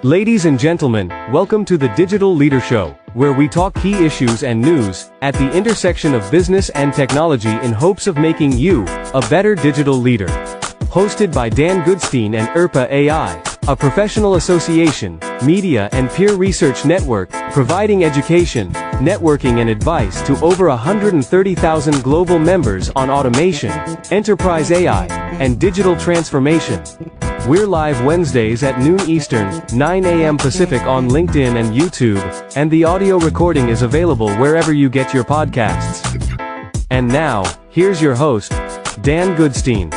Ladies and gentlemen, welcome to the Digital Leader Show, where we talk key issues and news at the intersection of business and technology in hopes of making you a better digital leader. Hosted by Dan Goodstein and ERPA AI, a professional association, media and peer research network, providing education, networking and advice to over 130,000 global members on automation, enterprise AI, and digital transformation. We're live Wednesdays at noon Eastern, 9 a.m. Pacific on LinkedIn and YouTube, and the audio recording is available wherever you get your podcasts. And now, here's your host, Dan Goodstein.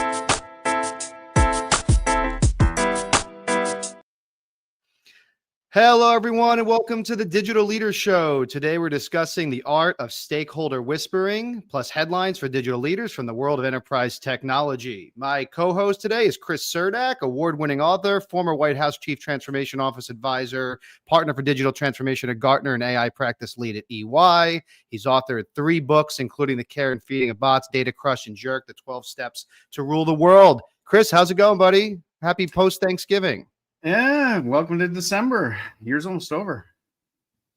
Hello, everyone, and welcome to the Digital Leader Show. Today, we're discussing the art of stakeholder whispering, plus headlines for digital leaders from the world of enterprise technology. My co-host today is Chris Cerdak, award-winning author, former White House Chief Transformation Office Advisor, partner for digital transformation at Gartner, and AI practice lead at EY. He's authored 3 books, including The Care and Feeding of Bots, Data Crush, and Jerk, the 12 Steps to Rule the World. Chris, how's it going, buddy? Happy post-Thanksgiving. Yeah, welcome to December. Year's almost over.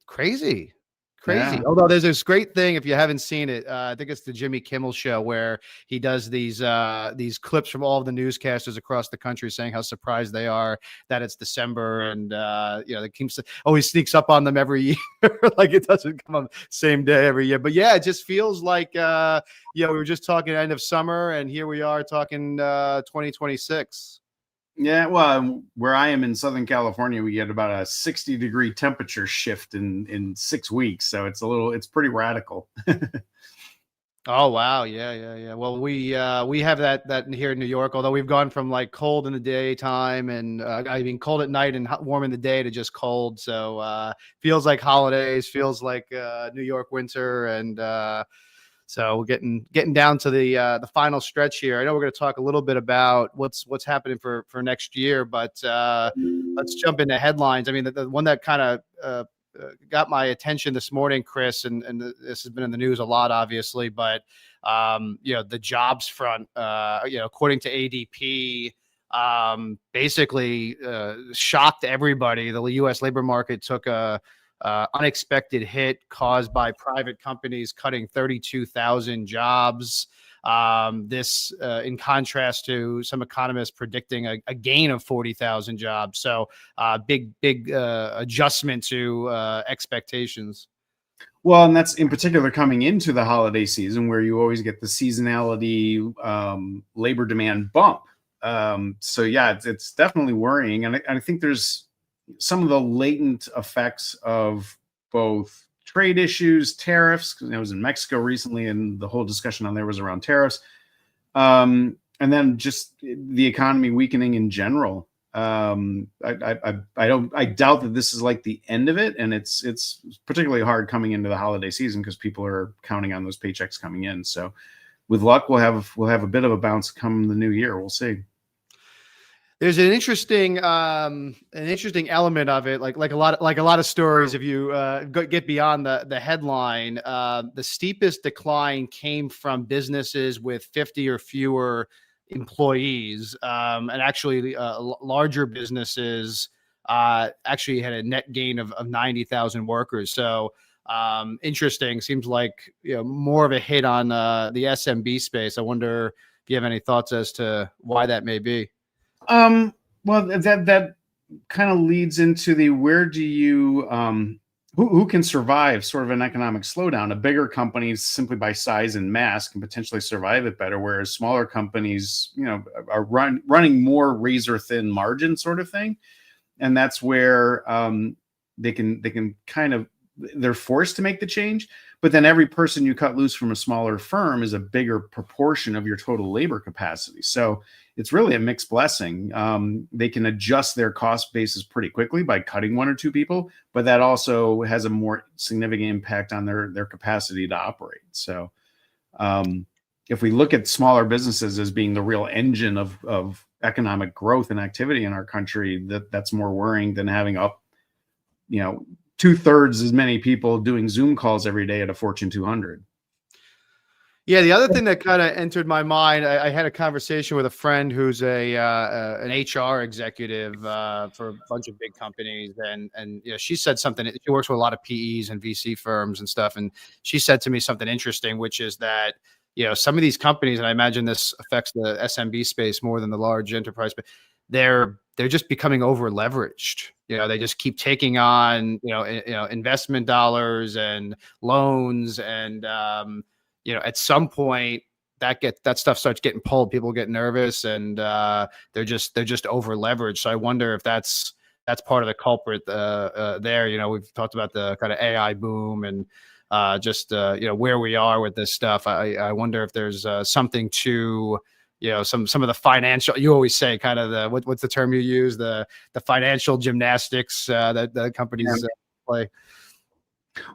Crazy. Yeah. Although there's this great thing, if you haven't seen it, I think it's the Jimmy Kimmel show where he does these clips from all of the newscasters across the country saying how surprised they are that it's December, and the King always sneaks up on them every year, like it doesn't come on the same day every year. But yeah, it just feels like we were just talking end of summer, and here we are talking 2026. Yeah, well, where I am in Southern California, we get about a 60-degree temperature shift in 6 weeks. So it's pretty radical. Oh, wow. Yeah. Well, we have that here in New York, although we've gone from like cold in the daytime and cold at night and warm in the day to just cold. So feels like holidays, feels like New York winter, and so we're getting down to the final stretch here. I know we're going to talk a little bit about what's happening for next year, but let's jump into headlines. I mean, the one that kind of got my attention this morning, Chris, and this has been in the news a lot, obviously, but the jobs front, according to ADP, basically shocked everybody. The U.S. labor market took a unexpected hit caused by private companies cutting 32,000 jobs. This in contrast to some economists predicting a gain of 40,000 jobs. So big adjustment to expectations. Well, and that's in particular coming into the holiday season where you always get the seasonality labor demand bump. So yeah, it's definitely worrying. And I think there's some of the latent effects of both trade issues, tariffs. I was in Mexico recently, and the whole discussion on there was around tariffs, and then just the economy weakening in general. I doubt that this is like the end of it, and it's particularly hard coming into the holiday season because people are counting on those paychecks coming in. So, with luck, we'll have a bit of a bounce come the new year. We'll see. There's an interesting element of it, like a lot of stories. If you get beyond the headline, the steepest decline came from businesses with 50 or fewer employees, and actually larger businesses actually had a net gain of 90,000 workers. So interesting. Seems like more of a hit on the SMB space. I wonder if you have any thoughts as to why that may be. Well, that kind of leads into the where do you who can survive sort of an economic slowdown? A bigger companies simply by size and mass can potentially survive it better, whereas smaller companies, are running more razor thin margin sort of thing, and that's where they can kind of they're forced to make the change. But then every person you cut loose from a smaller firm is a bigger proportion of your total labor capacity. So it's really a mixed blessing. They can adjust their cost bases pretty quickly by cutting 1 or 2 people, but that also has a more significant impact on their capacity to operate. So if we look at smaller businesses as being the real engine of economic growth and activity in our country, that's more worrying than having 2/3 as many people doing Zoom calls every day at a Fortune 200. Yeah, the other thing that kind of entered my mind, I had a conversation with a friend who's an HR executive for a bunch of big companies, and she said something. She works with a lot of PEs and VC firms and stuff, and she said to me something interesting, which is that some of these companies, and I imagine this affects the SMB space more than the large enterprise, but they're just becoming over leveraged. They just keep taking on investment dollars and loans and at some point that stuff starts getting pulled. People get nervous and they're just over leveraged. So I wonder if that's part of the culprit there. We've talked about the kind of AI boom and where we are with this stuff. I wonder if there's something to some of the financial, you always say kind of what's the term you use, the financial gymnastics that the companies play.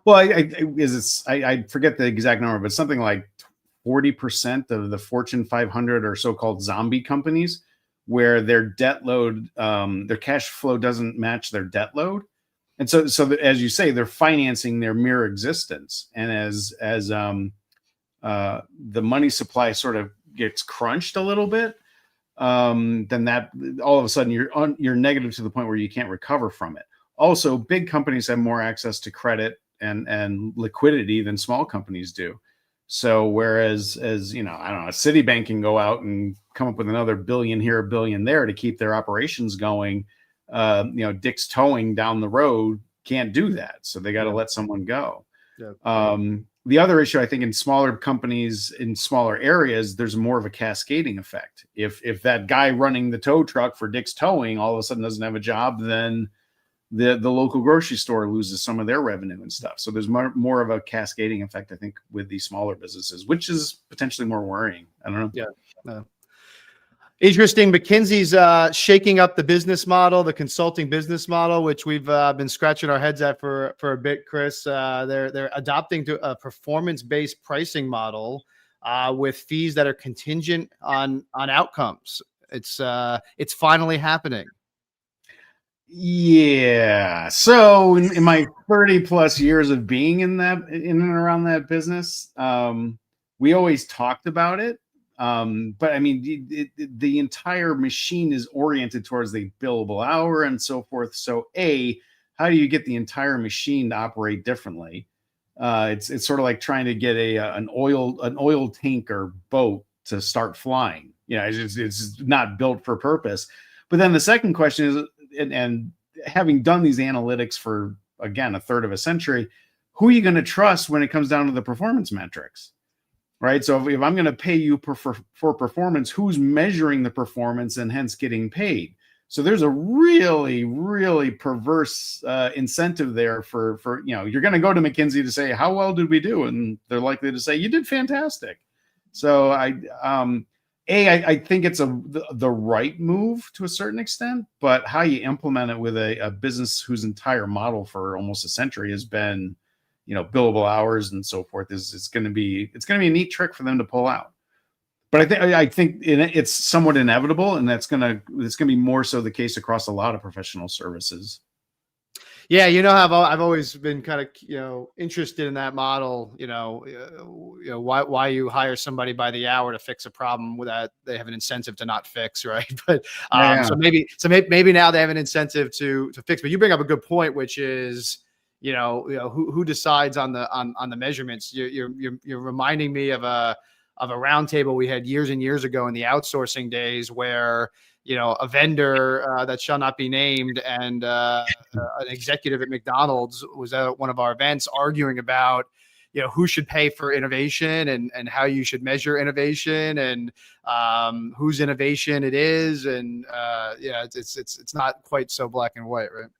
Well, I forget the exact number, but something like 40% of the Fortune 500 are so-called zombie companies, where their debt load, their cash flow doesn't match their debt load, and so as you say, they're financing their mere existence. And as the money supply sort of gets crunched a little bit, then that all of a sudden you're negative to the point where you can't recover from it. Also, big companies have more access to credit and liquidity than small companies do. So whereas I don't know, Citibank can go out and come up with another billion here, a billion there to keep their operations going, Dick's Towing down the road can't do that. So they got to let someone go. Yeah. The other issue, I think, in smaller companies, in smaller areas, there's more of a cascading effect. If that guy running the tow truck for Dick's Towing all of a sudden doesn't have a job, then the local grocery store loses some of their revenue and stuff. So there's more of a cascading effect, I think, with these smaller businesses, which is potentially more worrying. I don't know. Yeah. Interesting. McKinsey's shaking up the business model, the consulting business model, which we've been scratching our heads at for a bit, Chris. They're adopting to a performance-based pricing model with fees that are contingent on outcomes. It's finally happening. Yeah. So in my 30 plus years of being in and around that business, we always talked about it. But I mean, the entire machine is oriented towards the billable hour and so forth. So how do you get the entire machine to operate differently? It's sort of like trying to get an oil tanker boat to start flying. It's not built for purpose. But then the second question is, and having done these analytics for, again, a third of a century, who are you going to trust when it comes down to the performance metrics, right? So if I'm going to pay you for performance, who's measuring the performance and hence getting paid? So there's a really, really perverse incentive there for you're going to go to McKinsey to say, how well did we do? And they're likely to say, you did fantastic. So I think it's the right move to a certain extent, but how you implement it with a business whose entire model for almost a century has been, billable hours and so forth it's going to be a neat trick for them to pull out. But I think it's somewhat inevitable, and it's going to be more so the case across a lot of professional services. Yeah, I've always been kind of interested in that model. Why you hire somebody by the hour to fix a problem that they have an incentive to not fix, right? But so maybe now they have an incentive to fix. But you bring up a good point, which is who decides on the measurements. You're reminding me of a roundtable we had years and years ago in the outsourcing days where a vendor that shall not be named and an executive at McDonald's was at one of our events arguing about who should pay for innovation and how you should measure innovation and whose innovation it is, and it's not quite so black and white, right?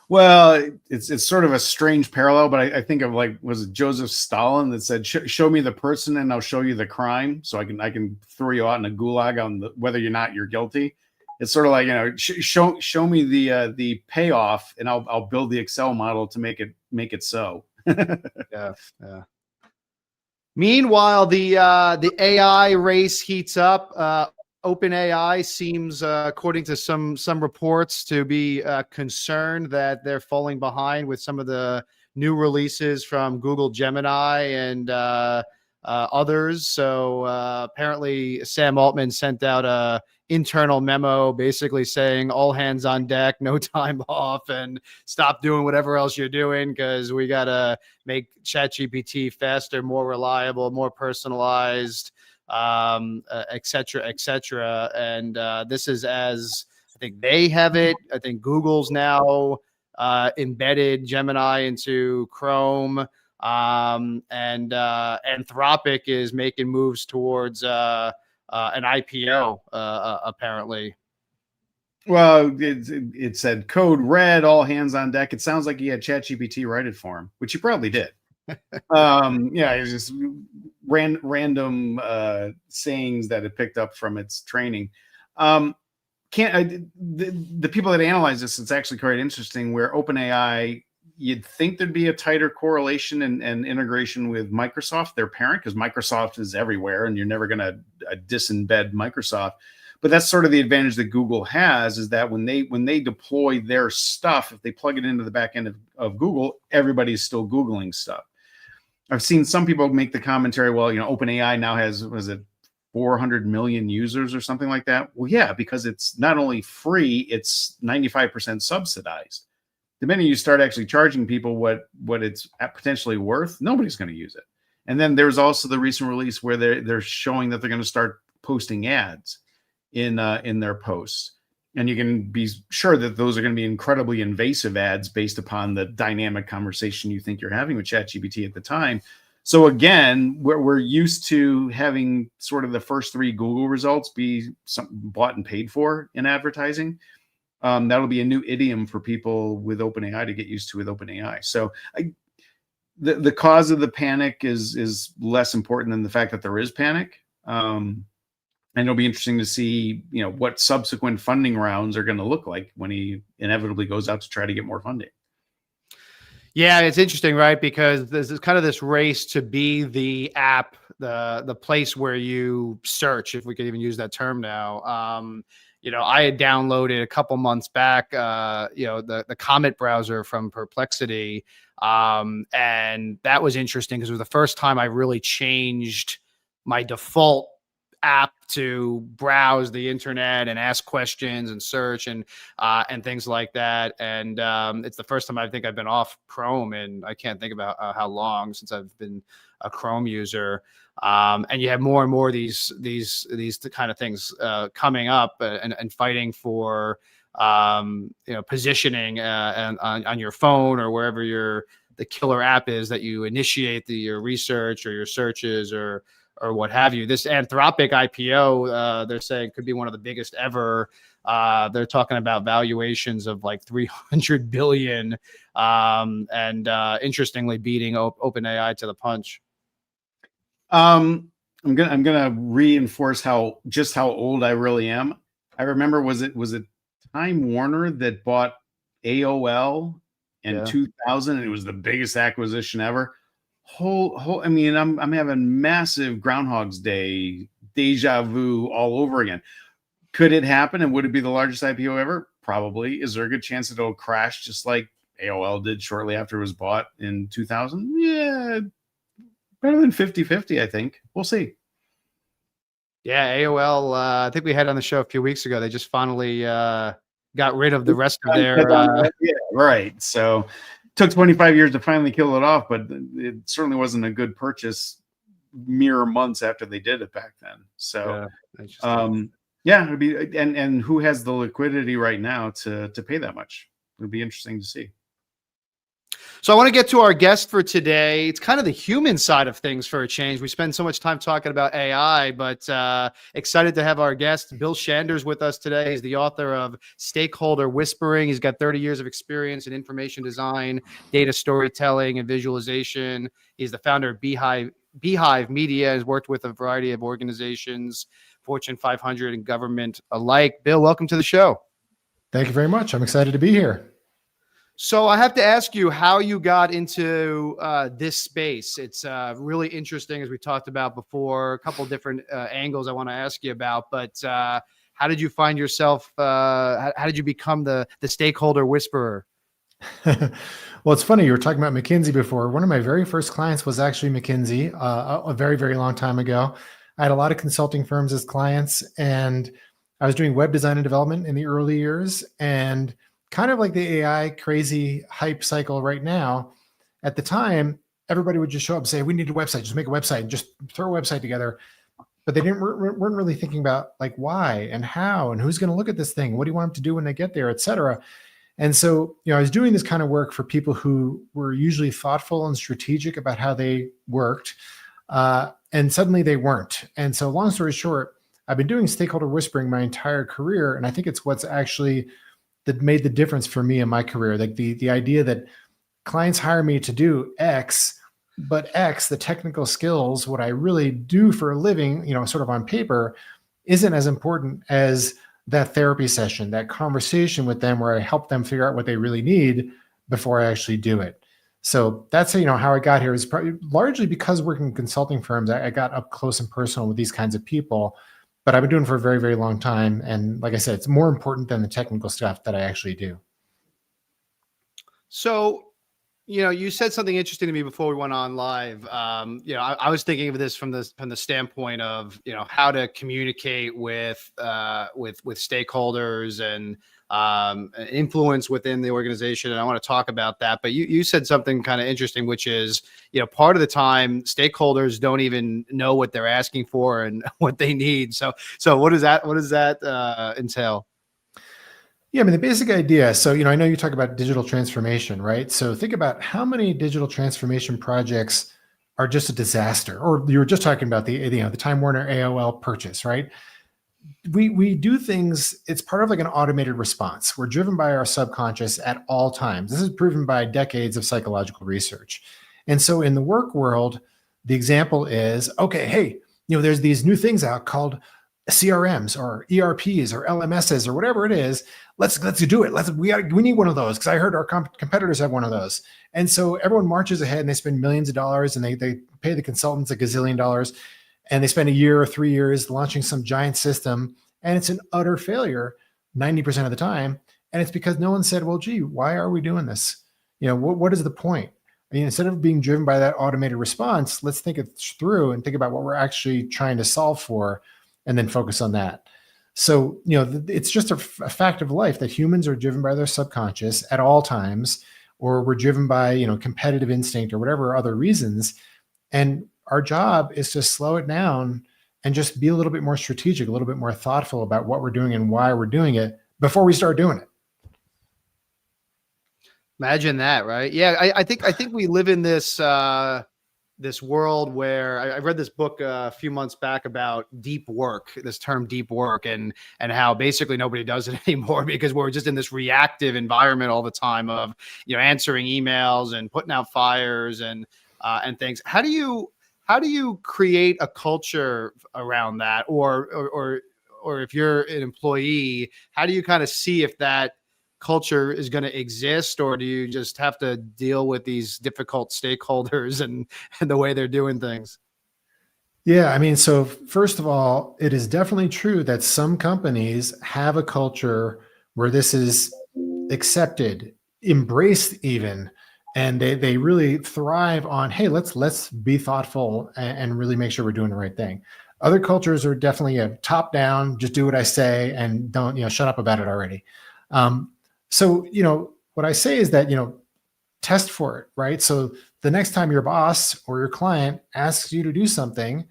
Well, it's sort of a strange parallel, but I think of, was it Joseph Stalin that said, "Show me the person, and I'll show you the crime." So I can throw you out in a gulag on whether you're guilty. It's sort of like show me the payoff, and I'll build the Excel model to make it so. Yeah. Meanwhile, the AI race heats up. OpenAI seems, according to some reports, to be concerned that they're falling behind with some of the new releases from Google Gemini and others. So apparently Sam Altman sent out a internal memo basically saying all hands on deck, no time off, and stop doing whatever else you're doing because we got to make ChatGPT faster, more reliable, more personalized, et cetera, et cetera. And this is as I think they have it. I think Google's now embedded Gemini into Chrome. And Anthropic is making moves towards an IPO, apparently. Well, it said code red, all hands on deck. It sounds like he had ChatGPT write it for him, which he probably did. Yeah, it was just random sayings that it picked up from its training. The people that analyze this, it's actually quite interesting. Where OpenAI, you'd think there'd be a tighter correlation and integration with Microsoft, their parent, because Microsoft is everywhere, and you're never going to disembed Microsoft. But that's sort of the advantage that Google has, is that when they deploy their stuff, if they plug it into the back end of Google, everybody's still Googling stuff. I've seen some people make the commentary, well, OpenAI now has, was it 400 million users or something like that? Well, yeah, because it's not only free, it's 95% subsidized. The minute you start actually charging people what it's potentially worth, nobody's going to use it. And then there's also the recent release where they're showing that they're going to start posting ads in their posts, and you can be sure that those are going to be incredibly invasive ads based upon the dynamic conversation you think you're having with ChatGPT at the time. So again, we're used to having sort of the first three Google results be bought and paid for in advertising. That'll be a new idiom for people with OpenAI to get used to with OpenAI. So the cause of the panic is less important than the fact that there is panic. And it'll be interesting to see, what subsequent funding rounds are going to look like when he inevitably goes out to try to get more funding. Yeah, it's interesting, right? Because there's kind of this race to be the app, the place where you search, if we could even use that term now. I had downloaded a couple months back, the Comet browser from Perplexity. And that was interesting because it was the first time I really changed my default app to browse the internet and ask questions and search and things like that. And it's the first time I think I've been off Chrome, and I can't think about how long since I've been a Chrome user. And you have more and more of these kind of things coming up and fighting for positioning and on your phone or wherever the killer app is that you initiate your research or your searches or what have you. This Anthropic IPO, they're saying could be one of the biggest ever. They're talking about valuations of like 300 billion, and interestingly beating OpenAI to the punch. I'm gonna reinforce how old I really am. I remember was it Time Warner that bought AOL in 2000, and it was the biggest acquisition ever. I mean, I'm having massive Groundhog's Day deja vu all over again. Could it happen, and would it be the largest IPO ever? Probably. Is there a good chance it'll crash just like AOL did shortly after it was bought in 2000? Yeah, better than 50-50, I think. We'll see. Yeah, AOL, I think we had on the show a few weeks ago. They just finally got rid of the rest of their... Yeah, right. So took 25 years to finally kill it off, but it certainly wasn't a good purchase mere months after they did it back then. So it'd be, and who has the liquidity right now to pay that much? It would be interesting to see. So I want to get to our guest for today. It's kind of the human side of things for a change. We spend so much time talking about AI, but excited to have our guest, Bill Shander's with us today. He's the author of Stakeholder Whispering. He's got 30 years of experience in information design, data storytelling, and visualization. He's the founder of Beehive Media. Has worked with a variety of organizations, Fortune 500 and government alike. Bill, welcome to the show. Thank you very much. I'm excited to be here. So I have to ask you how you got into this space. It's really interesting, as we talked about before, a couple different angles I want to ask you about. But how did you find yourself? How did you become the stakeholder whisperer? Well, it's funny. You were talking about McKinsey before. One of my very first clients was actually McKinsey a very, very long time ago. I had a lot of consulting firms as clients, and I was doing web design and development in the early years. And kind of like the AI crazy hype cycle right now, at the time, everybody would just show up and say, we need a website, just make a website, and just throw a website together. But they weren't really thinking about like why and how and who's going to look at this thing. What do you want them to do when they get there, et cetera. And so, I was doing this kind of work for people who were usually thoughtful and strategic about how they worked. And suddenly they weren't. And so long story short, I've been doing stakeholder whispering my entire career. And I think it's what's actually that made the difference for me in my career. Like the idea that clients hire me to do X, but X, the technical skills, what I really do for a living, sort of on paper, isn't as important as that therapy session, that conversation with them where I help them figure out what they really need before I actually do it. So that's how I got here is probably largely because working in consulting firms, I got up close and personal with these kinds of people, but I've been doing it for a very, very long time. And like I said, it's more important than the technical stuff that I actually do. So, you said something interesting to me before we went on live. I was thinking of this from the standpoint of, how to communicate with stakeholders and influence within the organization. And I want to talk about that. But you said something kind of interesting, which is, part of the time stakeholders don't even know what they're asking for and what they need. So what does that entail? Yeah, I mean, the basic idea. So, I know you talk about digital transformation, right? So think about how many digital transformation projects are just a disaster. Or you were just talking about the Time Warner AOL purchase, right? We do things, it's part of like an automated response. We're driven by our subconscious at all times. This is proven by decades of psychological research. And so in the work world, the example is, okay, hey, there's these new things out called CRMs or ERPs or LMSs or whatever it is. Let's do it. We need one of those because I heard our competitors have one of those. And so everyone marches ahead and they spend millions of dollars and they pay the consultants $1 gazillion and they spend a year or 3 years launching some giant system and it's an utter failure 90% of the time. And it's because no one said, well, gee, why are we doing this? What is the point? I mean, instead of being driven by that automated response, let's think it through and think about what we're actually trying to solve for and then focus on that. So, it's just a fact of life that humans are driven by their subconscious at all times, or we're driven by, competitive instinct or whatever other reasons. And our job is to slow it down and just be a little bit more strategic, a little bit more thoughtful about what we're doing and why we're doing it before we start doing it. Imagine that, right? Yeah, I think we live in this world where I read this book a few months back about deep work, this term deep work, and how basically nobody does it anymore because we're just in this reactive environment all the time of, answering emails and putting out fires and things. How do you create a culture around that? Or if you're an employee, how do you kind of see if that culture is going to exist, or do you just have to deal with these difficult stakeholders and the way they're doing things? Yeah, I mean, so first of all, it is definitely true that some companies have a culture where this is accepted, embraced even, and they really thrive on, hey, let's be thoughtful and really make sure we're doing the right thing. Other cultures are definitely a top down, just do what I say and don't, shut up about it already. So, what I say is that, test for it, right? So the next time your boss or your client asks you to do something,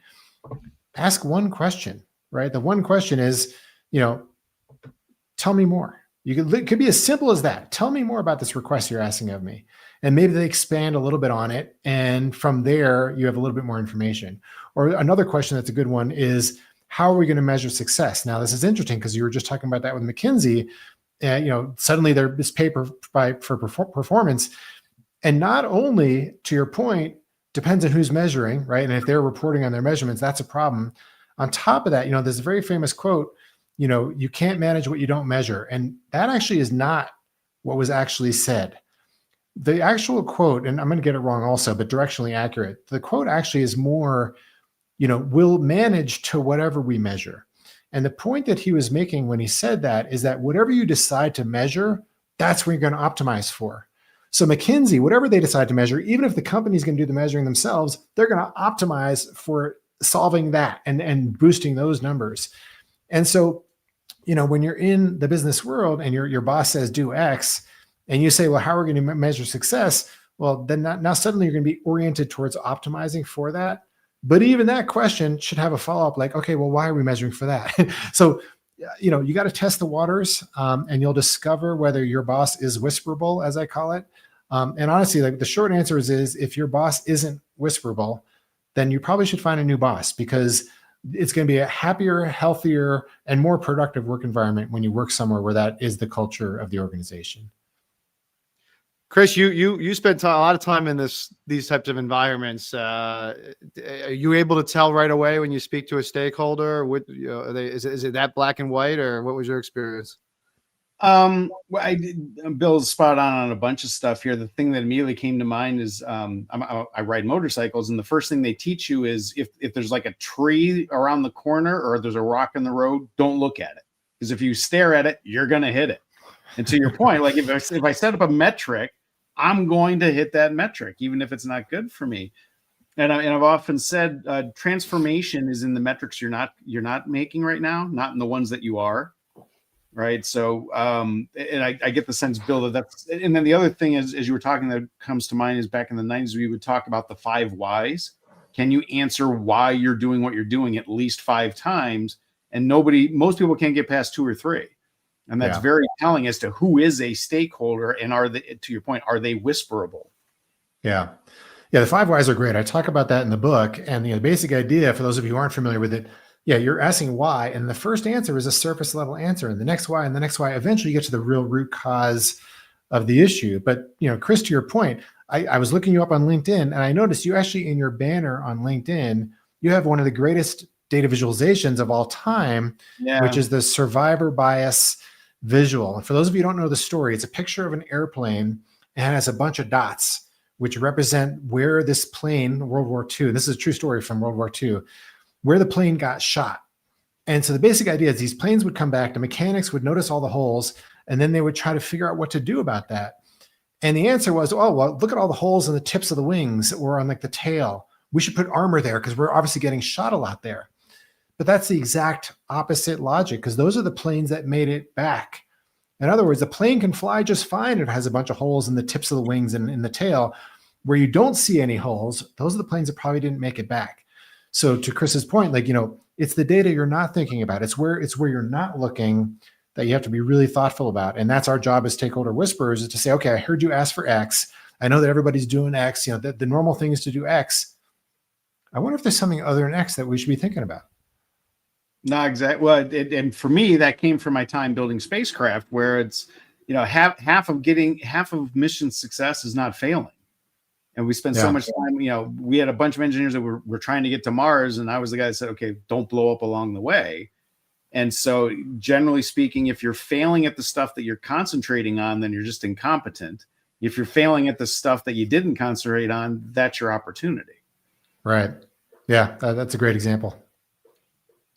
ask one question, right? The one question is, tell me more. It could be as simple as that. Tell me more about this request you're asking of me. And maybe they expand a little bit on it. And from there, you have a little bit more information. Or another question that's a good one is, how are we going to measure success? Now, this is interesting because you were just talking about that with McKinsey. Suddenly there's this pay for performance. And not only, to your point, depends on who's measuring, right? And if they're reporting on their measurements, that's a problem. On top of that, there's a very famous quote, you can't manage what you don't measure. And that actually is not what was actually said. The actual quote, and I'm going to get it wrong also, but directionally accurate. The quote actually is more, we'll manage to whatever we measure. And the point that he was making when he said that is that whatever you decide to measure, that's what you're going to optimize for. So McKinsey, whatever they decide to measure, even if the company's going to do the measuring themselves, they're going to optimize for solving that and boosting those numbers. And so, when you're in the business world and your boss says do X, and you say, well, how are we going to measure success? Well, then now suddenly you're going to be oriented towards optimizing for that. But even that question should have a follow-up like, okay, well, why are we measuring for that? So, you got to test the waters, and you'll discover whether your boss is whisperable, as I call it. And honestly, like the short answer is if your boss isn't whisperable, then you probably should find a new boss, because it's going to be a happier, healthier, and more productive work environment when you work somewhere where that is the culture of the organization. Chris, you spent a lot of time in these types of environments. Are you able to tell right away when you speak to a stakeholder? Is it that black and white, or what was your experience? Well, Bill's spot on a bunch of stuff here. The thing that immediately came to mind is I ride motorcycles, and the first thing they teach you is if there's like a tree around the corner or there's a rock in the road, don't look at it, because if you stare at it, you're gonna hit it. And to your point, like if I set up a metric, I'm going to hit that metric, even if it's not good for me. And I've often said transformation is in the metrics you're not making right now, not in the ones that you are. Right. So and I get the sense, Bill, that's, and then the other thing is, as you were talking, that comes to mind is back in the 90s, we would talk about the 5 whys. Can you answer why you're doing what you're doing at least 5 times? And most people can't get past 2 or 3. And that's very telling as to who is a stakeholder, and are they, to your point, are they whisperable? Yeah. Yeah. The 5 whys are great. I talk about that in the book. And the basic idea, for those of you who aren't familiar with it, you're asking why. And the first answer is a surface level answer. And the next why and the next why, eventually you get to the real root cause of the issue. But, Chris, to your point, I was looking you up on LinkedIn, and I noticed you actually, in your banner on LinkedIn, you have one of the greatest data visualizations of all time, which is the survivor bias visual. And for those of you who don't know the story, it's a picture of an airplane and it has a bunch of dots, which represent where this plane, World War II, this is a true story from World War II, where the plane got shot. And so the basic idea is these planes would come back, the mechanics would notice all the holes, and then they would try to figure out what to do about that. And the answer was, oh, well, look at all the holes in the tips of the wings or on like the tail. We should put armor there because we're obviously getting shot a lot there. But that's the exact opposite logic, because those are the planes that made it back. In other words, the plane can fly just fine. It has a bunch of holes in the tips of the wings and in the tail. Where you don't see any holes, those are the planes that probably didn't make it back. So to Chris's point, it's the data you're not thinking about. It's where you're not looking that you have to be really thoughtful about. And that's our job as stakeholder whisperers, is to say, okay, I heard you ask for X. I know that everybody's doing X. The normal thing is to do X. I wonder if there's something other than X that we should be thinking about. Not exactly. Well, and for me, that came from my time building spacecraft, where it's, half of mission success is not failing. And we spent so much time, we had a bunch of engineers that were trying to get to Mars. And I was the guy that said, okay, don't blow up along the way. And so generally speaking, if you're failing at the stuff that you're concentrating on, then you're just incompetent. If you're failing at the stuff that you didn't concentrate on, that's your opportunity. Right. Yeah, that's a great example.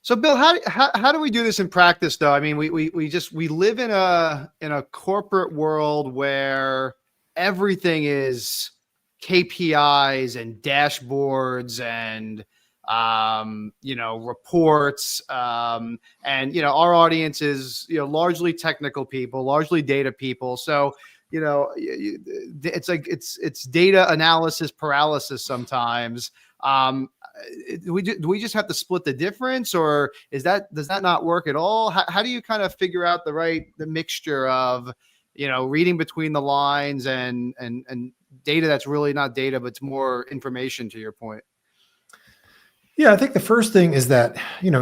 So, Bill, how do we do this in practice, though? I mean, we live in a corporate world where everything is KPIs and dashboards and reports, and our audience is largely technical people, largely data people. So it's like it's data analysis paralysis sometimes. Do we just have to split the difference, or does that not work at all? How do you kind of figure out the mixture of reading between the lines and data that's really not data, but it's more information, to your point? Yeah, I think the first thing is that,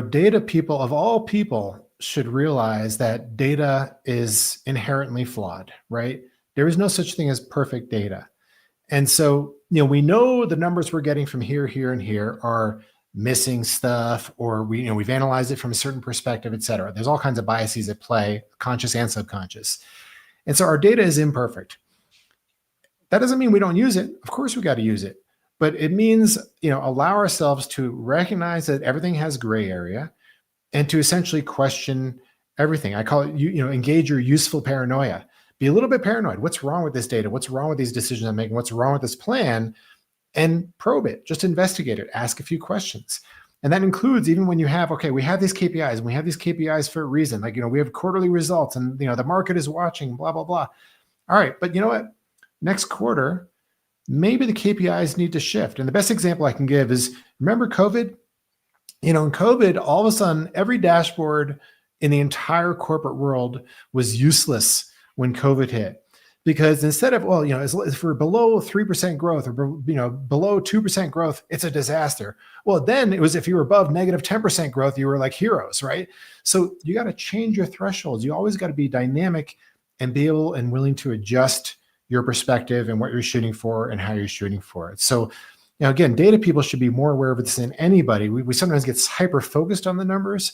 data people of all people should realize that data is inherently flawed, right? There is no such thing as perfect data. And so, we know the numbers we're getting from here, and here are missing stuff, or we've analyzed it from a certain perspective, et cetera. There's all kinds of biases at play, conscious and subconscious. And so our data is imperfect. That doesn't mean we don't use it. Of course, we got to use it. But it means, allow ourselves to recognize that everything has gray area and to essentially question everything. I call it, engage your useful paranoia, be a little bit paranoid. What's wrong with this data? What's wrong with these decisions I'm making? What's wrong with this plan? And probe it, just investigate it, ask a few questions. And that includes even when you have, okay, we have these KPIs and we have these KPIs for a reason. Like, we have quarterly results and, the market is watching, blah, blah, blah. All right. But you know what? Next quarter, maybe the KPIs need to shift. And the best example I can give is, remember COVID? In COVID, all of a sudden, every dashboard in the entire corporate world was useless when COVID hit. Because instead of, if we're below 3% growth or, below 2% growth, it's a disaster. Well, then it was, if you were above negative 10% growth, you were like heroes, right? So you got to change your thresholds. You always got to be dynamic and be able and willing to adjust your perspective and what you're shooting for and how you're shooting for it. So, again, data people should be more aware of this than anybody. We sometimes get hyper focused on the numbers,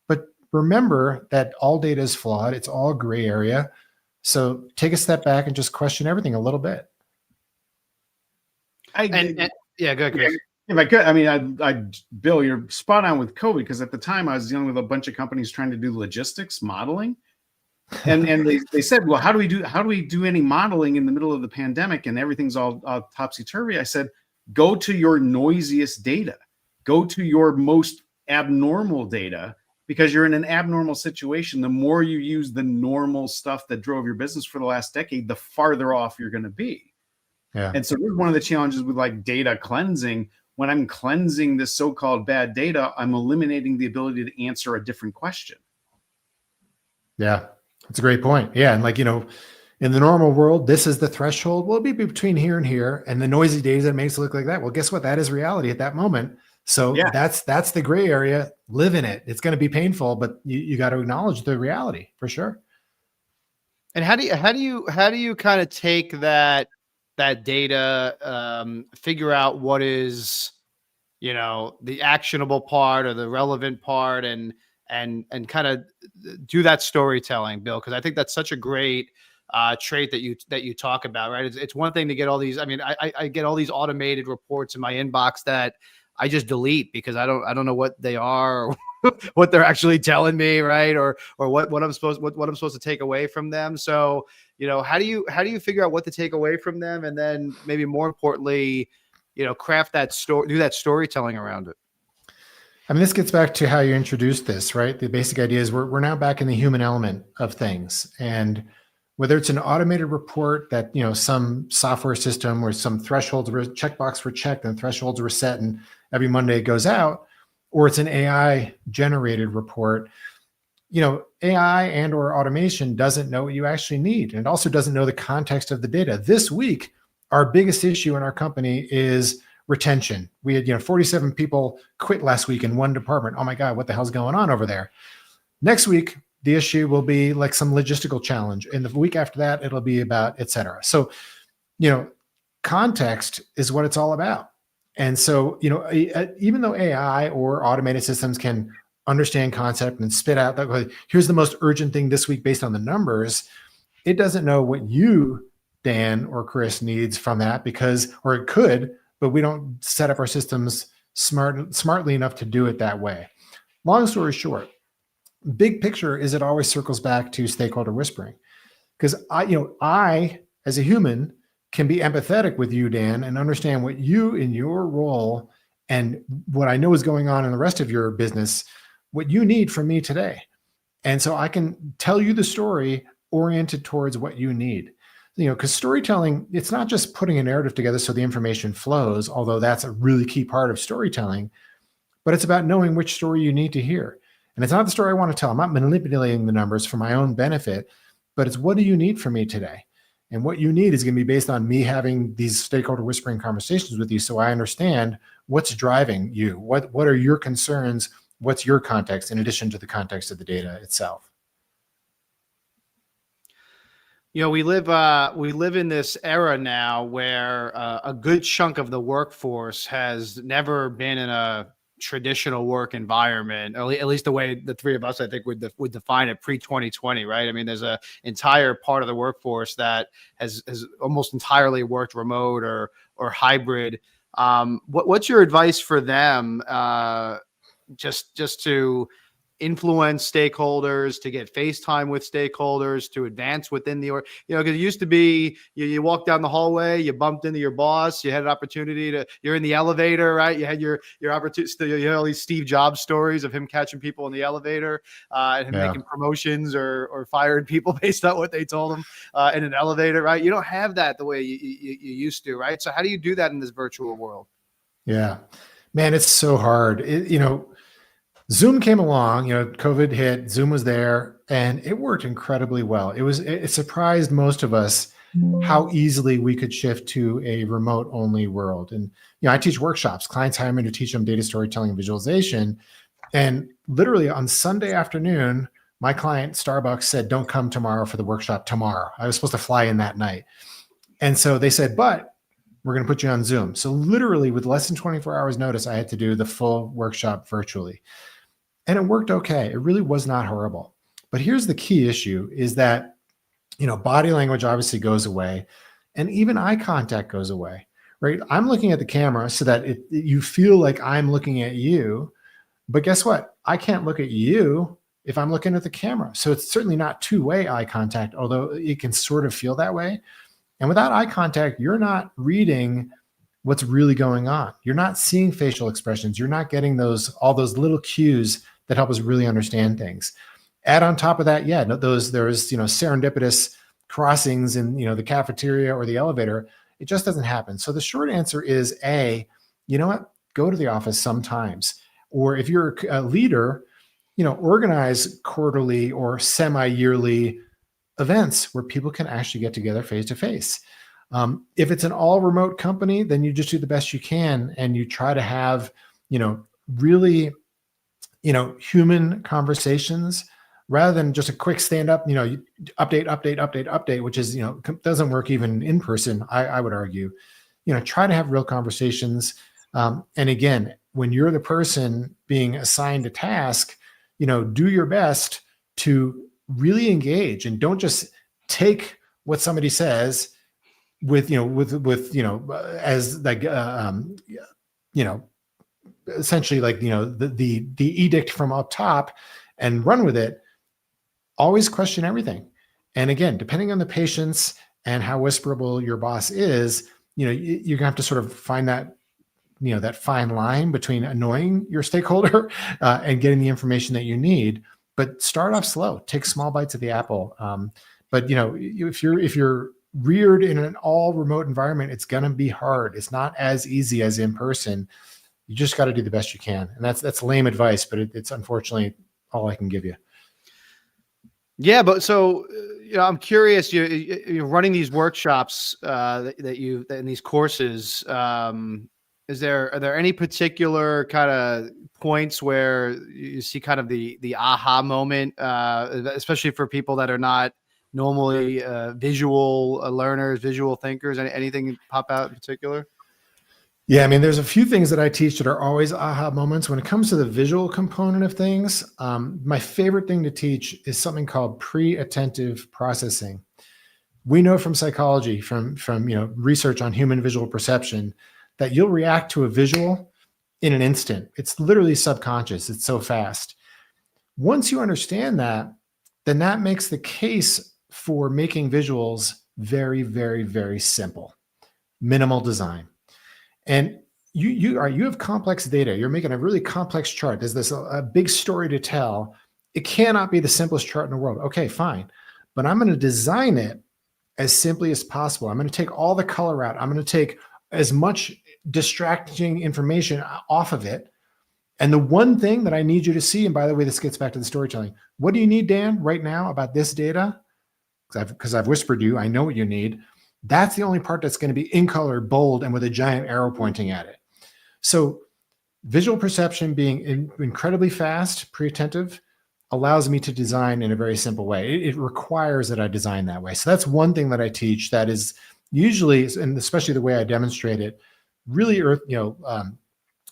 but remember that all data is flawed. It's all gray area. So take a step back and just question everything a little bit. Yeah, go ahead, Chris. If I could, Bill, you're spot on with COVID, because at the time I was dealing with a bunch of companies trying to do logistics modeling. And they said, well, how do we do any modeling in the middle of the pandemic and everything's all topsy-turvy? I said, go to your noisiest data, go to your most abnormal data, because you're in an abnormal situation. The more you use the normal stuff that drove your business for the last decade, the farther off you're going to be. Yeah. And so this is one of the challenges with like data cleansing. When I'm cleansing this so-called bad data, I'm eliminating the ability to answer a different question. Yeah, that's a great point. Yeah. And in the normal world, this is the threshold. Well, it'll be between here and here. And the noisy data that makes it look like that. Well, guess what? That is reality at that moment. So yeah, that's the gray area. Live in it. It's going to be painful, but you got to acknowledge the reality for sure. And how do you kind of take that data, figure out what is, the actionable part or the relevant part, and kind of do that storytelling, Bill? Because I think that's such a great trait that you talk about, right? It's one thing to get all these. I mean, I get all these automated reports in my inbox that I just delete because I don't know what they are or what they're actually telling me, right? Or what I'm supposed to take away from them. So, how do you figure out what to take away from them, and then maybe more importantly, craft that story, do that storytelling around it? I mean, this gets back to how you introduced this, right? The basic idea is we're now back in the human element of things, and whether it's an automated report that, some software system where some thresholds were checkbox were checked and thresholds were set and every Monday it goes out, or it's an AI generated report, AI and or automation doesn't know what you actually need. And it also doesn't know the context of the data. This week, our biggest issue in our company is retention. We had, 47 people quit last week in one department. Oh my God, what the hell's going on over there? Next week, the issue will be like some logistical challenge. And the week after that, it'll be about et cetera. So, context is what it's all about. And so, even though AI or automated systems can understand concept and spit out that, here's the most urgent thing this week based on the numbers, it doesn't know what you, Dan or Chris, needs from that or it could, but we don't set up our systems smartly enough to do it that way. Long story short, big picture is it always circles back to stakeholder whispering, because I as a human can be empathetic with you, Dan, and understand what you in your role and what I know is going on in the rest of your business, what you need from me today. And so I can tell you the story oriented towards what you need. Because storytelling, it's not just putting a narrative together so the information flows, although that's a really key part of storytelling, but it's about knowing which story you need to hear. And it's not the story I want to tell. I'm not manipulating the numbers for my own benefit, but it's what do you need from me today? And what you need is going to be based on me having these stakeholder whispering conversations with you so I understand what's driving you. What are your concerns? What's your context in addition to the context of the data itself? We live in this era now where a good chunk of the workforce has never been in a traditional work environment, at least the way the three of us, I think, would define it pre-2020, right? I mean, there's a entire part of the workforce that has almost entirely worked remote or hybrid. What's your advice for them, just to influence stakeholders, to get FaceTime with stakeholders, to advance within the org. Because it used to be you walk down the hallway, you bumped into your boss, you had an opportunity you're in the elevator, right? You had your opportunity. You had all these Steve Jobs stories of him catching people in the elevator, and him making promotions or firing people based on what they told him in an elevator, right? You don't have that the way you used to, right? So how do you do that in this virtual world? Yeah, man, it's so hard. Zoom came along, COVID hit, Zoom was there, and it worked incredibly well. It surprised most of us how easily we could shift to a remote only world. And, I teach workshops, clients hire me to teach them data storytelling and visualization. And literally on Sunday afternoon, my client Starbucks said, don't come tomorrow for the workshop tomorrow. I was supposed to fly in that night. And so they said, but we're going to put you on Zoom. So literally with less than 24 hours notice, I had to do the full workshop virtually. And it worked okay. It really was not horrible. But here's the key issue is that, body language obviously goes away, and even eye contact goes away, right? I'm looking at the camera so that you feel like I'm looking at you. But guess what? I can't look at you if I'm looking at the camera. So it's certainly not two-way eye contact, although it can sort of feel that way. And without eye contact, you're not reading what's really going on. You're not seeing facial expressions. You're not getting all those little cues that help us really understand things. Add on top of that, there's serendipitous crossings in the cafeteria or the elevator. It just doesn't happen. So the short answer is go to the office sometimes. Or if you're a leader, organize quarterly or semi-yearly events where people can actually get together face to face. If it's an all remote company, then you just do the best you can and you try to have, really, human conversations rather than just a quick stand up, update, which is, doesn't work even in person. I would argue, try to have real conversations. And again, when you're the person being assigned a task, do your best to really engage and don't just take what somebody says with as like essentially like the edict from up top and run with it. Always question everything. And again, depending on the patience and how whisperable your boss is, you're gonna have to sort of find that that fine line between annoying your stakeholder and getting the information that you need. But start off slow, take small bites of the apple. But if you're reared in an all remote environment, it's going to be hard. It's not as easy as in person. You just got to do the best you can. And that's lame advice, but it's unfortunately all I can give you. Yeah. But so, I'm curious, you're running these workshops that you in these courses. Are there any particular kind of points where you see kind of the aha moment, especially for people that are not normally visual learners, visual thinkers? Anything pop out in particular? Yeah, I mean, there's a few things that I teach that are always aha moments. When it comes to the visual component of things, my favorite thing to teach is something called pre-attentive processing. We know from psychology, from research on human visual perception, that you'll react to a visual in an instant. It's literally subconscious. It's so fast. Once you understand that, then that makes the case for making visuals very, very, very simple. Minimal design. And you have complex data. You're making a really complex chart. There's a big story to tell. It cannot be the simplest chart in the world. Okay, fine. But I'm going to design it as simply as possible. I'm going to take all the color out. I'm going to take as much distracting information off of it. And the one thing that I need you to see, and by the way, this gets back to the storytelling. What do you need, Dan, right now about this data? Because I've whispered you, I know what you need. That's the only part that's going to be in color, bold, and with a giant arrow pointing at it. So visual perception being incredibly fast, pre-attentive, allows me to design in a very simple way. It requires that I design that way. So that's one thing that I teach that is usually, and especially the way I demonstrate it, really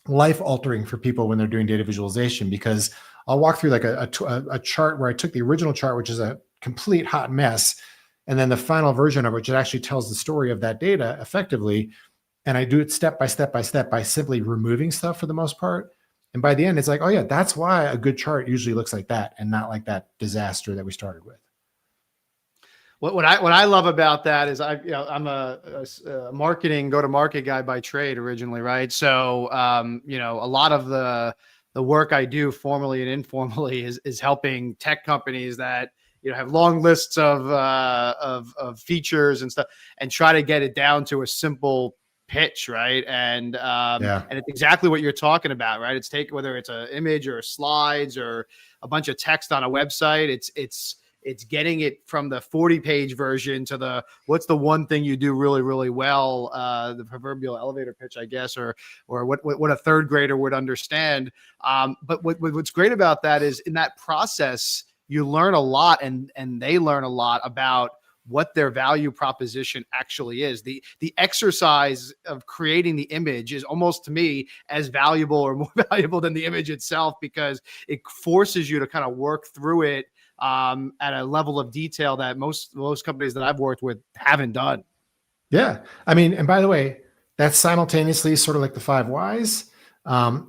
life altering for people when they're doing data visualization, because I'll walk through like a chart where I took the original chart, which is a complete hot mess, and then the final version of which it actually tells the story of that data effectively. And I do it step by step by simply removing stuff for the most part And by the end, it's like, oh yeah, that's why a good chart usually looks like that and not like that disaster that we started with. What I love about that is I'm a marketing go-to-market guy by trade originally, right? So a lot of the work I do formally and informally is helping tech companies that have long lists of features and stuff, and try to get it down to a simple pitch, right? And it's exactly what you're talking about, right? It's whether it's an image or slides or a bunch of text on a website, it's getting it from the 40-page version to what's the one thing you do really, really well, the proverbial elevator pitch, I guess, or what a third grader would understand. But what's great about that is in that process, you learn a lot and they learn a lot about what their value proposition actually is. The exercise of creating the image is almost, to me, as valuable or more valuable than the image itself, because it forces you to kind of work through it at a level of detail that most companies that I've worked with haven't done. Yeah. I mean, and by the way, that's simultaneously sort of like the 5 whys.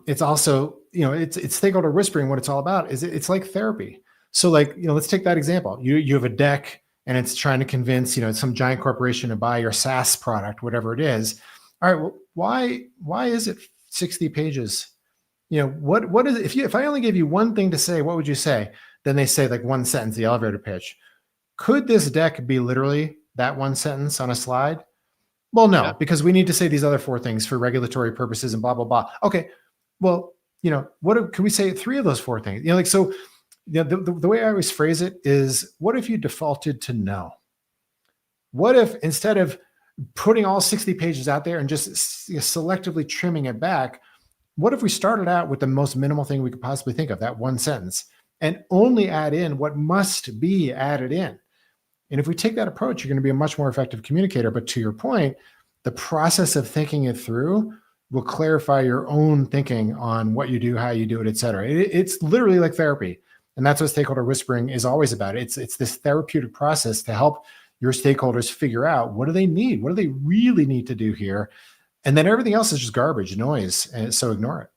It's also, it's stakeholder whispering. What it's all about is it's like therapy. So like, let's take that example. You have a deck and it's trying to convince, some giant corporation to buy your SaaS product, whatever it is. All right. Well, why is it 60 pages? What is it? If I only gave you one thing to say, what would you say? Then they say like one sentence, the elevator pitch. Could this deck be literally that one sentence on a slide? Well, no, because we need to say these other 4 things for regulatory purposes and blah, blah, blah. Okay. Well, can we say 3 of those 4 things? The way I always phrase it is, what if you defaulted to no? What if instead of putting all 60 pages out there and just selectively trimming it back, what if we started out with the most minimal thing we could possibly think of, that one sentence, and only add in what must be added in? And if we take that approach, you're going to be a much more effective communicator. But to your point, the process of thinking it through will clarify your own thinking on what you do, how you do it, et cetera. It's literally like therapy. And that's what stakeholder whispering is always about. It's this therapeutic process to help your stakeholders figure out, what do they need? What do they really need to do here? And then everything else is just garbage, noise. And so ignore it.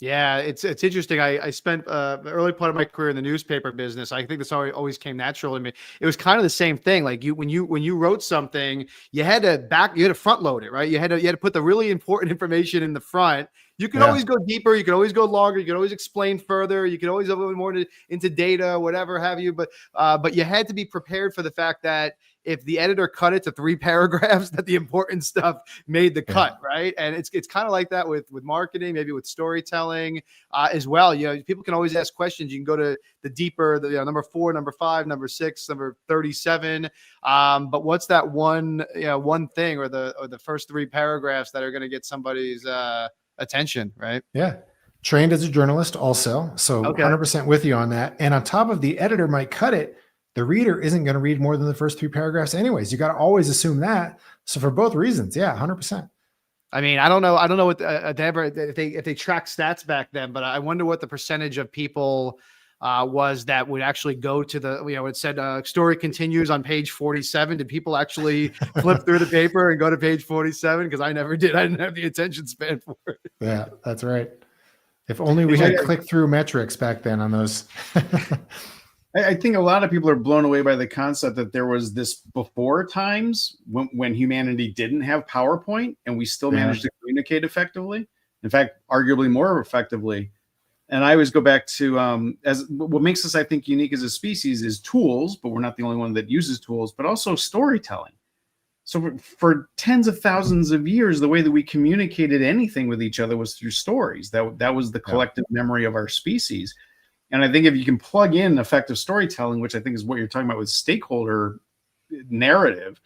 Yeah, it's interesting. I spent the early part of my career in the newspaper business. I think this always came natural to me. It was kind of the same thing. Like when you wrote something, you had to front load it, right? You had to put the really important information in the front. You could always go deeper. You could always go longer. You could always explain further. You could always go more into data, whatever have you. But you had to be prepared for the fact that if the editor cut it to 3 paragraphs, that the important stuff made the cut, right? And it's kind of like that with marketing, maybe with storytelling as well. People can always ask questions. You can go to the deeper, number 4, number 5, number 6, number 37. But what's that one thing or the first 3 paragraphs that are going to get somebody's attention, right? Yeah. Trained as a journalist also. So 100% with you on that. And on top of the editor might cut it, the reader isn't going to read more than the first 3 paragraphs anyways. You got to always assume that. So for both reasons, 100%. I mean, I don't know what if they track stats back then, but I wonder what the percentage of people was that would actually go to it said story continues on page 47. Did people actually flip through the paper and go to page 47? Because I never did. I didn't have the attention span for it. Yeah, that's right. If only we had click-through metrics back then on those. I think a lot of people are blown away by the concept that there was this before times when humanity didn't have PowerPoint and we still managed to communicate effectively. In fact, arguably more effectively. And I always go back to as what makes us, I think, unique as a species is tools, but we're not the only one that uses tools, but also storytelling. So for tens of thousands of years, the way that we communicated anything with each other was through stories. That was the collective memory of our species. And I think if you can plug in effective storytelling, which I think is what you're talking about with stakeholder narrative,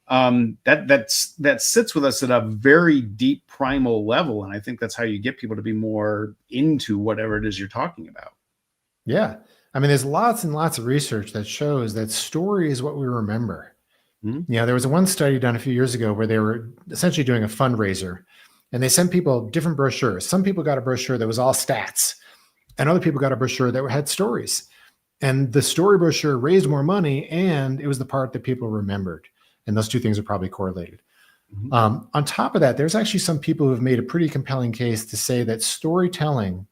that sits with us at a very deep primal level. And I think that's how you get people to be more into whatever it is you're talking about. Yeah. I mean, there's lots and lots of research that shows that story is what we remember. Mm-hmm. There was one study done a few years ago where they were essentially doing a fundraiser and they sent people different brochures. Some people got a brochure that was all stats. And other people got a brochure that had stories. And the story brochure raised more money, and it was the part that people remembered. And those 2 things are probably correlated. On top of that, there's actually some people who have made a pretty compelling case to say that storytelling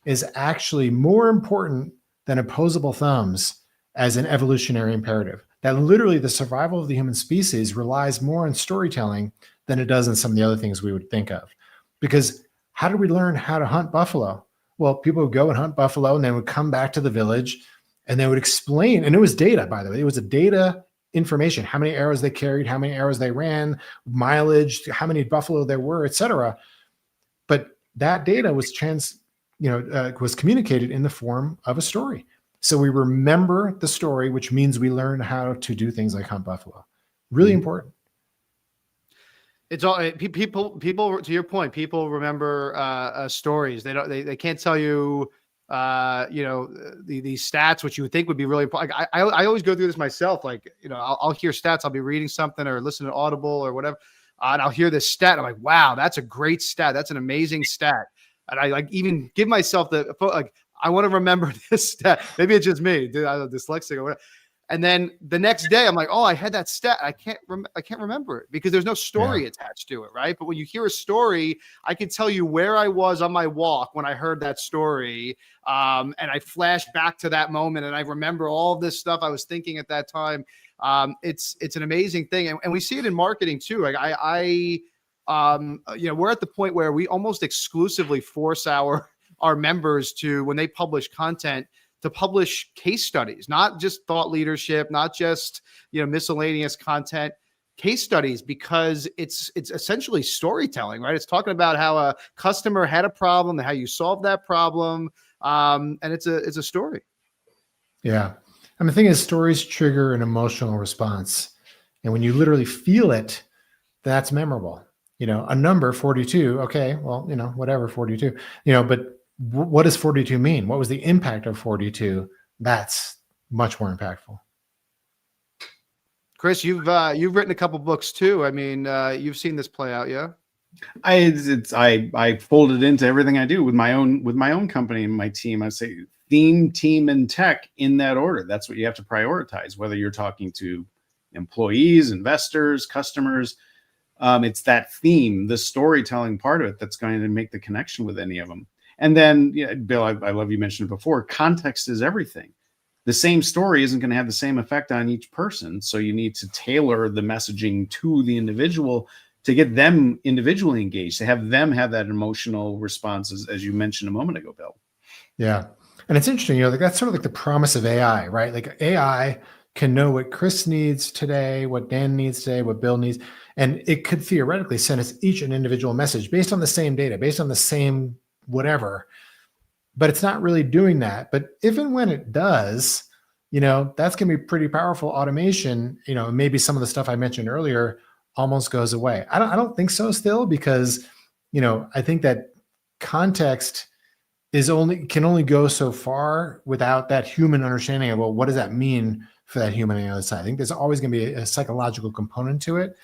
is actually more important than opposable thumbs as an evolutionary imperative. That literally the survival of the human species relies more on storytelling than it does on some of the other things we would think of. Because how did we learn how to hunt buffalo? Well, people would go and hunt buffalo and then would come back to the village and they would explain, and it was data, by the way, it was a data information, how many arrows they carried, how many arrows they ran, mileage, how many buffalo there were, etc. But that data was was communicated in the form of a story. So we remember the story, which means we learn how to do things like hunt buffalo. Really important. It's all people. To your point, people remember stories. They can't tell you, these stats, which you would think would be really important. I always go through this myself. Like, I'll hear stats. I'll be reading something or listening to Audible or whatever, and I'll hear this stat. I'm like, wow, that's a great stat. That's an amazing stat. And I like even give myself I want to remember this stat. Maybe it's just me, dude. I'm dyslexic or whatever. And then the next day, I'm like, oh, I had that stat. I can't remember it because there's no story attached to it, right? But when you hear a story, I can tell you where I was on my walk when I heard that story, and I flash back to that moment, and I remember all this stuff I was thinking at that time. It's an amazing thing, and we see it in marketing too. Like we're at the point where we almost exclusively force our members to, when they publish content, to publish case studies, not just thought leadership, not just, miscellaneous content, case studies, because it's essentially storytelling, right? It's talking about how a customer had a problem and how you solved that problem. And it's a story. Yeah. And the thing is, stories trigger an emotional response. And when you literally feel it, that's memorable. A number 42. Okay. Well, whatever, 42, but what does 42 mean? What was the impact of 42? That's much more impactful. Chris, you've written a couple books too. I mean, you've seen this play out, yeah? I fold it into everything I do with my own company and my team. I say theme, team, and tech in that order. That's what you have to prioritize, whether you're talking to employees, investors, customers. It's that theme, the storytelling part of it, that's going to make the connection with any of them. And then, Bill, I love you mentioned it before, context is everything. The same story isn't going to have the same effect on each person. So you need to tailor the messaging to the individual to get them individually engaged, to have them have that emotional response, as you mentioned a moment ago, Bill. Yeah. And it's interesting, that's sort of like the promise of AI, right? Like AI can know what Chris needs today, what Dan needs today, what Bill needs. And it could theoretically send us each an individual message based on the same data, based on the same whatever, but it's not really doing that. But if and when it does, that's going to be pretty powerful automation. Maybe some of the stuff I mentioned earlier almost goes away. I don't think so still, because, I think that context can only go so far without that human understanding of, well, what does that mean for that human on the other side? I think there's always going to be a psychological component to it.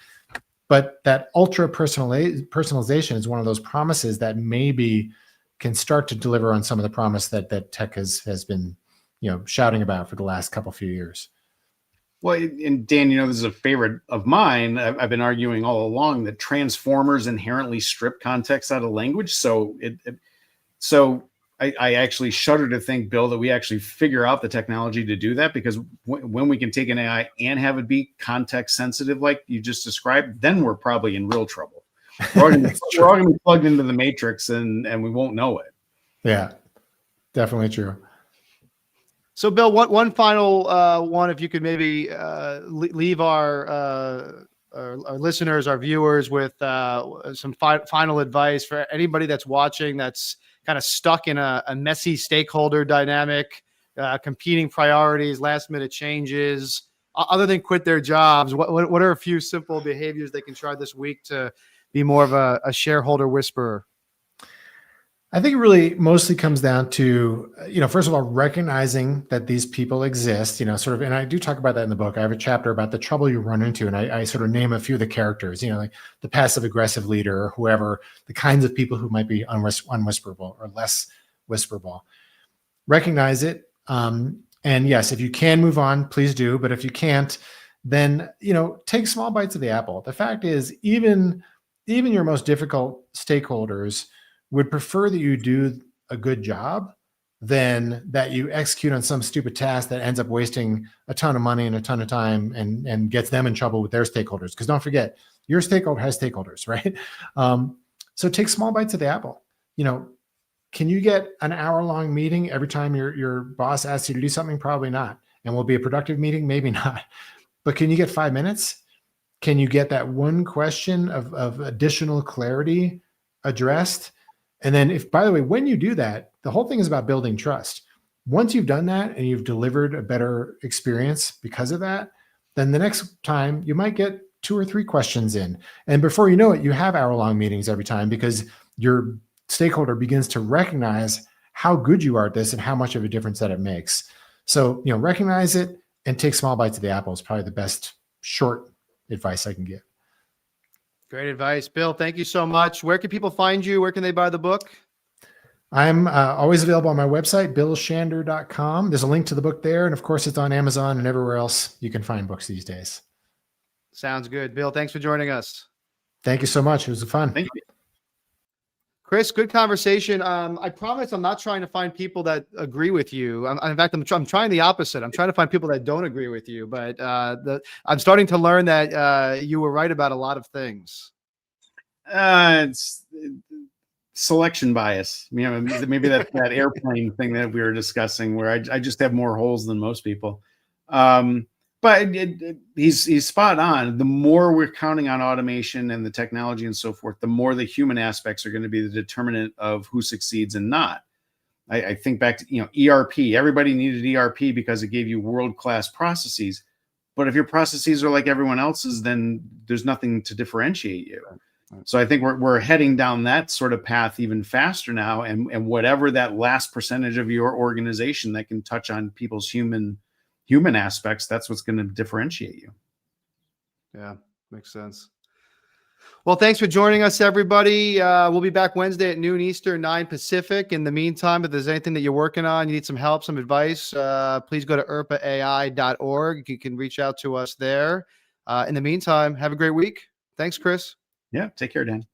But that ultra personalization is one of those promises that maybe can start to deliver on some of the promise that tech has been, shouting about for the last few years. Well, and Dan, this is a favorite of mine. I've been arguing all along that transformers inherently strip context out of language. So I actually shudder to think, Bill, that we actually figure out the technology to do that, because when we can take an AI and have it be context sensitive, like you just described, then we're probably in real trouble. We're all going to be plugged into the matrix and we won't know it. Yeah, definitely true. So, Bill, one final one, if you could maybe leave our listeners, our viewers, with some final advice for anybody that's watching that's kind of stuck in a messy stakeholder dynamic, competing priorities, last minute changes, other than quit their jobs. What are a few simple behaviors they can try this week to be more of a shareholder whisperer? I think it really mostly comes down to, first of all, recognizing that these people exist, and I do talk about that in the book. I have a chapter about the trouble you run into, and I sort of name a few of the characters, like the passive aggressive leader or whoever, the kinds of people who might be unwhisperable or less whisperable. Recognize it. And yes, if you can move on, please do. But if you can't, then, take small bites of the apple. The fact is, even your most difficult stakeholders would prefer that you do a good job than that you execute on some stupid task that ends up wasting a ton of money and a ton of time and gets them in trouble with their stakeholders. Because don't forget, your stakeholder has stakeholders, right? So take small bites of the apple. Can you get an hour-long meeting every time your boss asks you to do something? Probably not. And will it be a productive meeting? Maybe not. But can you get 5 minutes? Can you get that one question of additional clarity addressed? And then by the way, when you do that, the whole thing is about building trust. Once you've done that and you've delivered a better experience because of that, then the next time you might get 2 or 3 questions in. And before you know it, you have hour-long meetings every time because your stakeholder begins to recognize how good you are at this and how much of a difference that it makes. So, recognize it and take small bites of the apple is probably the best short advice I can give. Great advice, Bill. Thank you so much. Where can people find you? Where can they buy the book? I'm always available on my website, billshander.com. There's a link to the book there. And of course, it's on Amazon and everywhere else you can find books these days. Sounds good. Bill, thanks for joining us. Thank you so much. It was fun. Thank you. Chris, good conversation. I promise I'm not trying to find people that agree with you. In fact, I'm trying the opposite. I'm trying to find people that don't agree with you. But I'm starting to learn that you were right about a lot of things. It's selection bias. Maybe that's that airplane thing that we were discussing, where I just have more holes than most people. But he's spot on. The more we're counting on automation and the technology and so forth, the more the human aspects are going to be the determinant of who succeeds and not. I think back to ERP. Everybody needed ERP because it gave you world-class processes. But if your processes are like everyone else's, then there's nothing to differentiate you. So I think we're heading down that sort of path even faster now. And whatever that last percentage of your organization that can touch on people's human aspects, that's what's going to differentiate you. Yeah, makes sense. Well, thanks for joining us, everybody. We'll be back Wednesday at noon Eastern, 9 Pacific. In the meantime, if there's anything that you're working on, you need some help, some advice, please go to irpaai.org. You can reach out to us there. In the meantime, have a great week. Thanks, Chris. Yeah, take care, Dan.